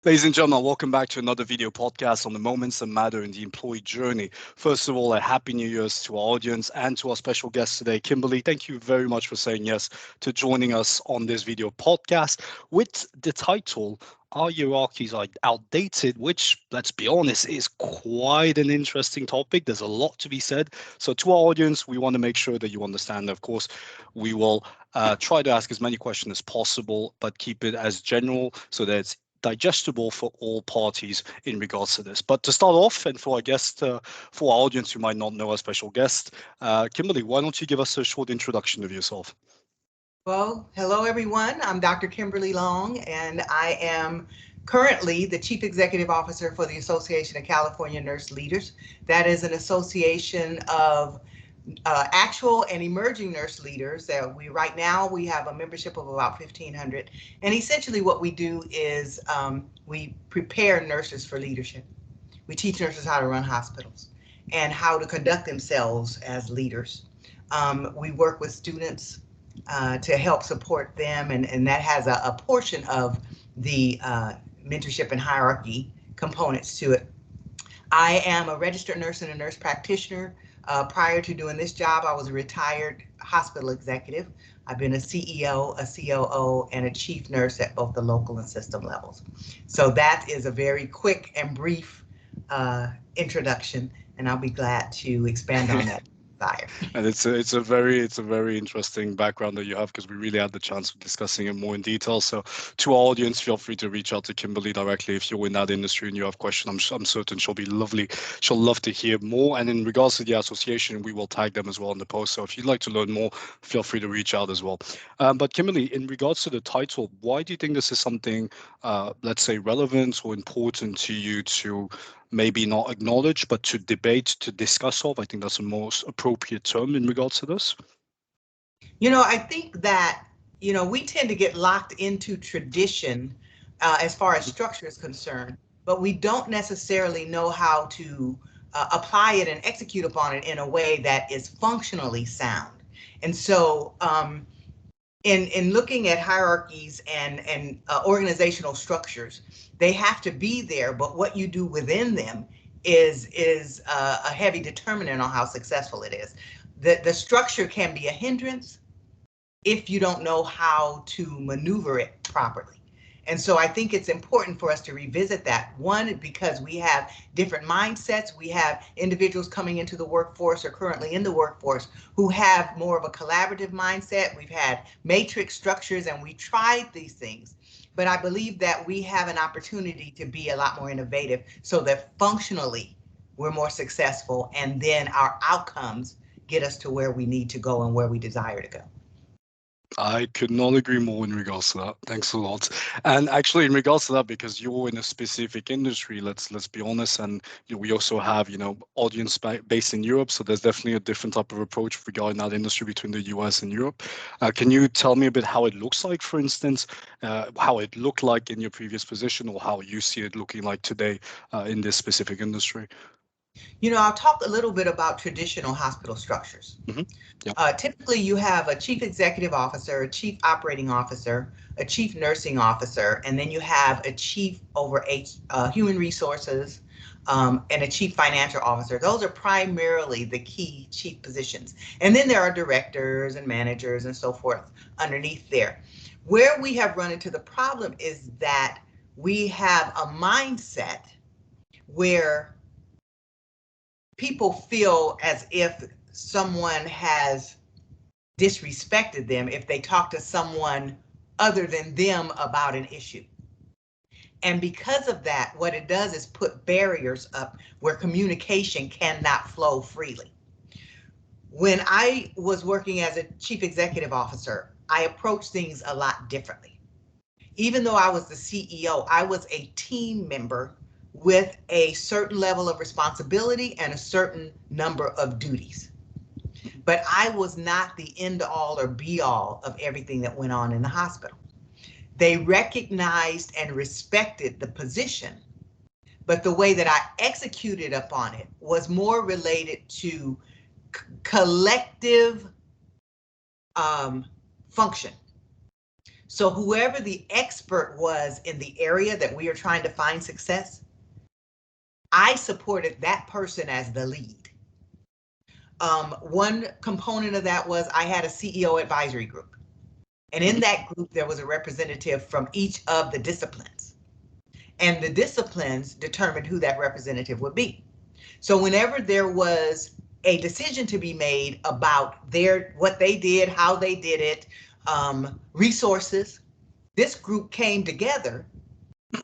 Ladies and gentlemen, welcome back to another video podcast on the moments that matter in the employee journey. First of all, a happy New Year's to our audience and to our special guest today, Kimberly. Thank you very much for saying yes to joining us on this video podcast with the title, Are Hierarchies Outdated? Which, let's be honest, is quite an interesting topic. There's a lot to be said. So to our audience, we want to make sure that you understand. Of course, we will try to ask as many questions as possible, but keep it as general so that it's digestible for all parties in regards to this. But to start off, and for our guest, for our audience who might not know our special guest, Kimberly, why don't you give us a short introduction of yourself? Well, hello everyone. I'm Dr. Kimberly Long, and I am currently the Chief Executive Officer for the Association of California Nurse Leaders. That is an association of actual and emerging nurse leaders. That right now we have a membership of about 1,500, and essentially what we do is we prepare nurses for leadership. We teach nurses how to run hospitals and how to conduct themselves as leaders. We work with students to help support them, and that has a portion of the mentorship and hierarchy components to it. I am a registered nurse and a nurse practitioner. Prior to doing this job, I was a retired hospital executive. I've been a CEO, a COO, and a chief nurse at both the local and system levels. So that is a very quick and brief introduction, and I'll be glad to expand on that. And it's a very interesting background that you have, because we really had the chance of discussing it more in detail. So to our audience, feel free to reach out to Kimberly directly if you're in that industry and you have questions. I'm certain she'll be lovely. She'll love to hear more. And in regards to the association, we will tag them as well in the post. So if you'd like to learn more, feel free to reach out as well. But Kimberly, in regards to the title, why do you think this is something, let's say, relevant or important to you to maybe not acknowledge, but to debate, to discuss of? I think that's the most appropriate term in regards to this. I think that, we tend to get locked into tradition as far as structure is concerned, but we don't necessarily know how to apply it and execute upon it in a way that is functionally sound. And so in looking at hierarchies and organizational structures, they have to be there, but what you do within them is a heavy determinant on how successful it is. The structure can be a hindrance if you don't know how to maneuver it properly. And so I think it's important for us to revisit that. One, because we have different mindsets. We have individuals coming into the workforce or currently in the workforce who have more of a collaborative mindset. We've had matrix structures and we tried these things. But I believe that we have an opportunity to be a lot more innovative so that functionally we're more successful, and then our outcomes get us to where we need to go and where we desire to go. I could not agree more in regards to that. Thanks a lot. And actually, in regards to that, because you're in a specific industry, let's be honest, and we also have audience based in Europe, so there's definitely a different type of approach regarding that industry between the US and Europe. Can you tell me a bit how it looks like, for instance, how it looked like in your previous position, or how you see it looking like today in this specific industry? I'll talk a little bit about traditional hospital structures. Mm-hmm. Typically, you have a chief executive officer, a chief operating officer, a chief nursing officer, and then you have a chief over human resources and a chief financial officer. Those are primarily the key chief positions. And then there are directors and managers and so forth underneath there. Where we have run into the problem is that we have a mindset where people feel as if someone has disrespected them if they talk to someone other than them about an issue. And because of that, what it does is put barriers up where communication cannot flow freely. When I was working as a chief executive officer, I approached things a lot differently. Even though I was the CEO, I was a team member with a certain level of responsibility and a certain number of duties. But I was not the end all or be all of everything that went on in the hospital. They recognized and respected the position, but the way that I executed upon it was more related to collective function. So whoever the expert was in the area that we are trying to find success, I supported that person as the lead. One component of that was I had a CEO advisory group. And in that group, there was a representative from each of the disciplines. And the disciplines determined who that representative would be. So whenever there was a decision to be made about what they did, how they did it, resources, this group came together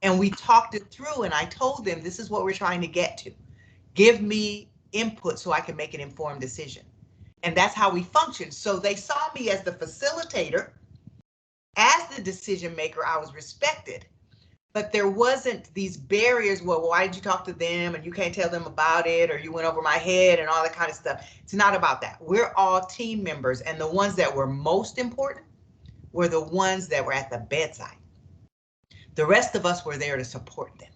and we talked it through, and I told them, this is what we're trying to get to. Give me input so I can make an informed decision. And that's how we functioned. So they saw me as the facilitator. As the decision maker, I was respected. But there wasn't these barriers, well, why did you talk to them and you can't tell them about it, or you went over my head and all that kind of stuff. It's not about that. We're all team members, and the ones that were most important were the ones that were at the bedside. The rest of us were there to support them.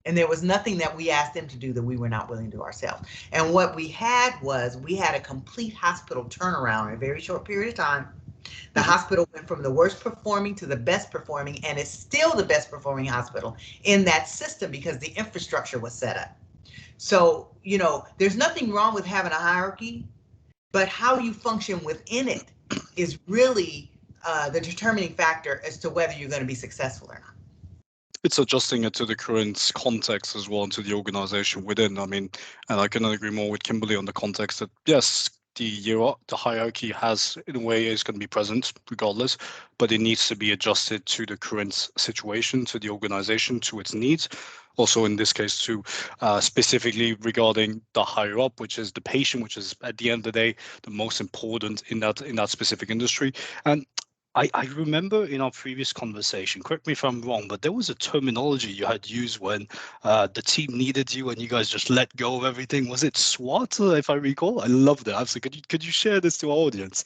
And there was nothing that we asked them to do that we were not willing to do ourselves. And what we had a complete hospital turnaround in a very short period of time. The hospital went from the worst performing to the best performing, and it's still the best performing hospital in that system because the infrastructure was set up. So, there's nothing wrong with having a hierarchy, but how you function within it is really the determining factor as to whether you're going to be successful or not. It's adjusting it to the current context as well, and to the organization within. I mean, and I cannot agree more with Kimberly on the context that, yes, the hierarchy has, in a way, is going to be present regardless, but it needs to be adjusted to the current situation, to the organization, to its needs. Also, in this case, too, specifically regarding the higher up, which is the patient, which is at the end of the day the most important in that specific industry. And I remember in our previous conversation, correct me if I'm wrong, but there was a terminology you had used when the team needed you and you guys just let go of everything. Was it SWAT, if I recall? I loved it. Absolutely. Could you share this to our audience?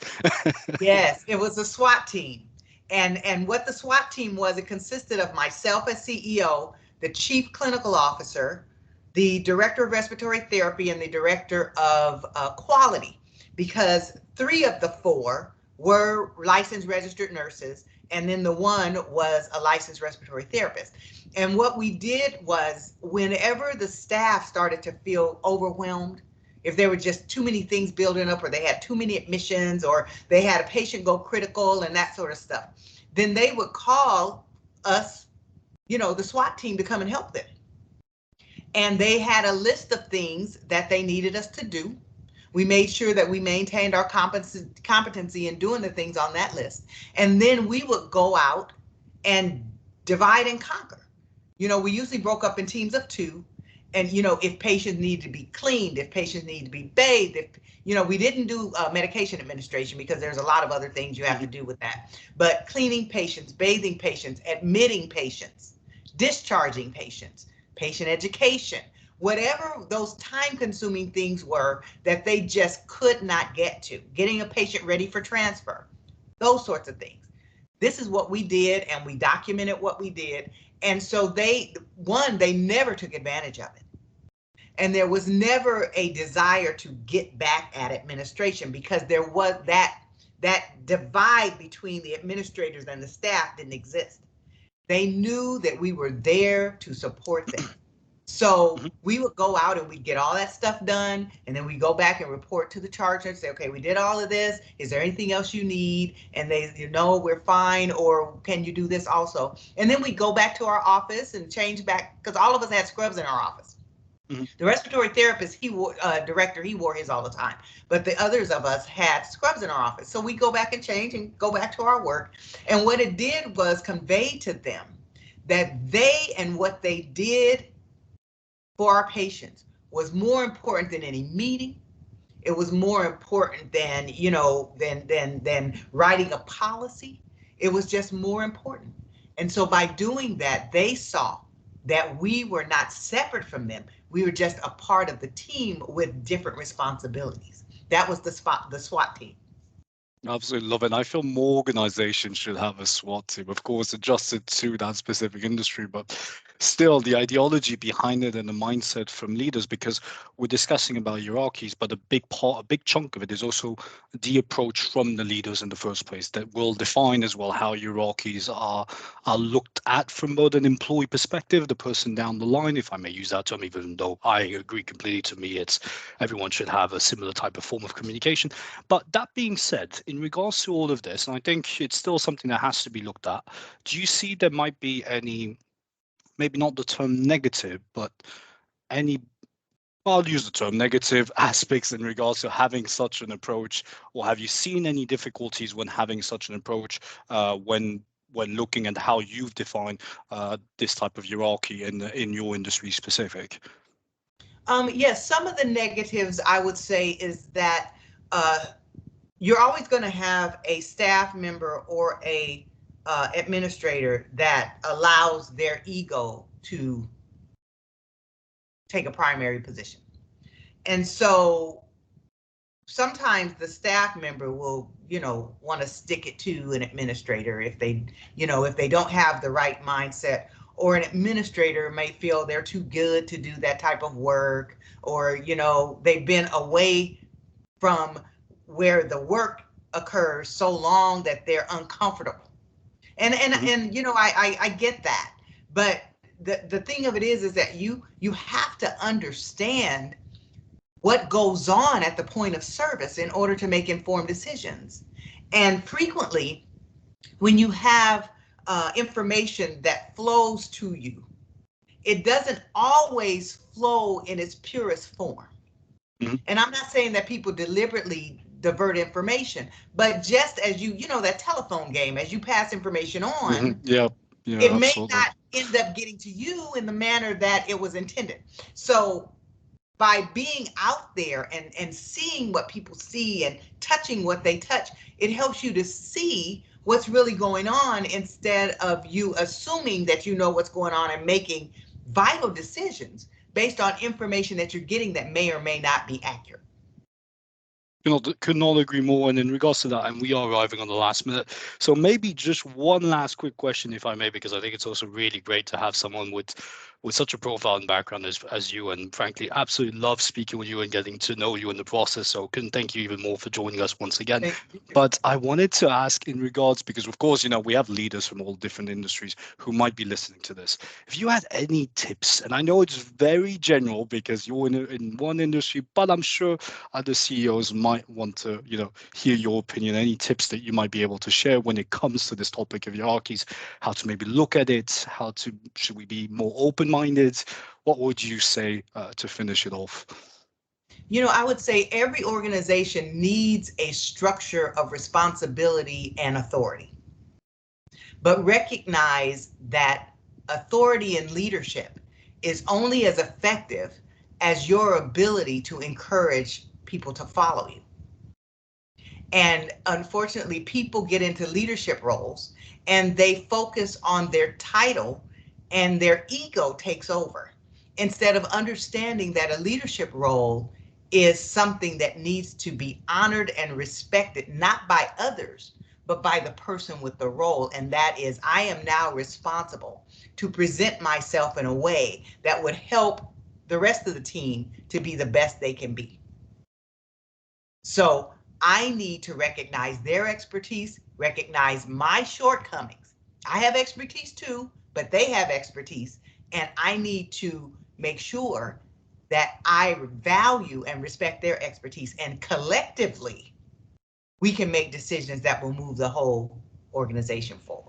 Yes, it was a SWAT team. And what the SWAT team was, it consisted of myself as CEO, the chief clinical officer, the director of respiratory therapy, and the director of quality, because 3 of the 4 were licensed registered nurses, and then the one was a licensed respiratory therapist. And what we did was, whenever the staff started to feel overwhelmed, if there were just too many things building up, or they had too many admissions, or they had a patient go critical and that sort of stuff, then they would call us, the SWAT team, to come and help them. And they had a list of things that they needed us to do. We made sure that we maintained our competency in doing the things on that list. And then we would go out and divide and conquer. We usually broke up in teams of 2. And, if patients need to be cleaned, if patients need to be bathed, we didn't do medication administration because there's a lot of other things you have to do with that. But cleaning patients, bathing patients, admitting patients, discharging patients, patient education, whatever those time-consuming things were that they just could not get to, getting a patient ready for transfer, those sorts of things. This is what we did, and we documented what we did. And so they never took advantage of it. And there was never a desire to get back at administration, because there was that divide between the administrators and the staff didn't exist. They knew that we were there to support them. So we would go out and we'd get all that stuff done, and then we go back and report to the charge and say, okay, we did all of this. Is there anything else you need? And they, we're fine, or can you do this also? And then we go back to our office and change back, because all of us had scrubs in our office. The respiratory therapist, director, he wore his all the time, but the others of us had scrubs in our office. So we go back and change and go back to our work. And what it did was convey to them that they and what they did for our patients was more important than any meeting. It was more important than, than writing a policy. It was just more important. And so by doing that, they saw that we were not separate from them. We were just a part of the team with different responsibilities. That was the SWAT team. Absolutely love it. And I feel more organizations should have a SWAT team, of course, adjusted to that specific industry. But still the ideology behind it and the mindset from leaders, because we're discussing about hierarchies, but a big chunk of it is also the approach from the leaders in the first place that will define as well how hierarchies are looked at from both an employee perspective, the person down the line, if I may use that term, even though I agree completely. To me, it's everyone should have a similar type of form of communication. But that being said, in regards to all of this, and I think it's still something that has to be looked at, do you see there might be any, maybe not the term negative, but any, I'll use the term negative aspects in regards to having such an approach, or have you seen any difficulties when having such an approach when looking at how you've defined this type of hierarchy in your industry specific? Yes, some of the negatives I would say is that uh, you're always going to have a staff member or a administrator that allows their ego to take a primary position. And so sometimes the staff member will, want to stick it to an administrator if they, if they don't have the right mindset, or an administrator may feel they're too good to do that type of work, or, they've been away from where the work occurs so long that they're uncomfortable. I get that. But the thing of it is that you have to understand what goes on at the point of service in order to make informed decisions. And frequently, when you have information that flows to you, it doesn't always flow in its purest form. Mm-hmm. And I'm not saying that people deliberately divert information, but just as that telephone game, as you pass information on, mm-hmm. Yeah, it may absolutely. not end up getting to you in the manner that it was intended. So by being out there and seeing what people see and touching what they touch, it helps you to see what's really going on instead of you assuming that you know what's going on and making vital decisions based on information that you're getting that may or may not be accurate. Could not agree more. And in regards to that, and we are arriving on the last minute, so maybe just one last quick question, if I may, because I think it's also really great to have someone with such a profile and background as you, and frankly, absolutely love speaking with you and getting to know you in the process. So couldn't thank you even more for joining us once again. But I wanted to ask in regards, because of course, we have leaders from all different industries who might be listening to this. If you had any tips, and I know it's very general because you're in one industry, but I'm sure other CEOs might want to, hear your opinion, any tips that you might be able to share when it comes to this topic of hierarchies, how to maybe look at it, should we be more open-minded? What would you say to finish it off? I would say every organization needs a structure of responsibility and authority, but recognize that authority and leadership is only as effective as your ability to encourage people to follow you. And unfortunately, people get into leadership roles and they focus on their title and their ego takes over, instead of understanding that a leadership role is something that needs to be honored and respected, not by others, but by the person with the role. And that is, I am now responsible to present myself in a way that would help the rest of the team to be the best they can be. So I need to recognize their expertise, recognize my shortcomings. I have expertise too, but they have expertise. And I need to make sure that I value and respect their expertise. And collectively, we can make decisions that will move the whole organization forward.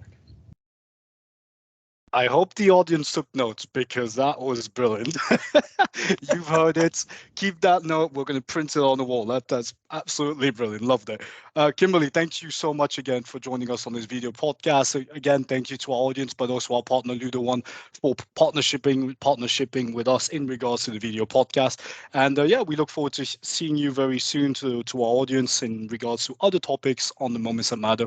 I hope the audience took notes because that was brilliant. You've heard it. Keep that note. We're going to print it on the wall. That's absolutely brilliant. Loved it. Kimberly, thank you so much again for joining us on this video podcast. Again, thank you to our audience, but also our partner Ludo One for partnershiping with us in regards to the video podcast. And we look forward to seeing you very soon to our audience in regards to other topics on the moments that matter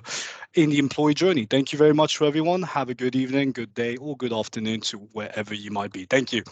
in the employee journey. Thank you very much for everyone. Have a good evening, good day, or good afternoon to wherever you might be. Thank you.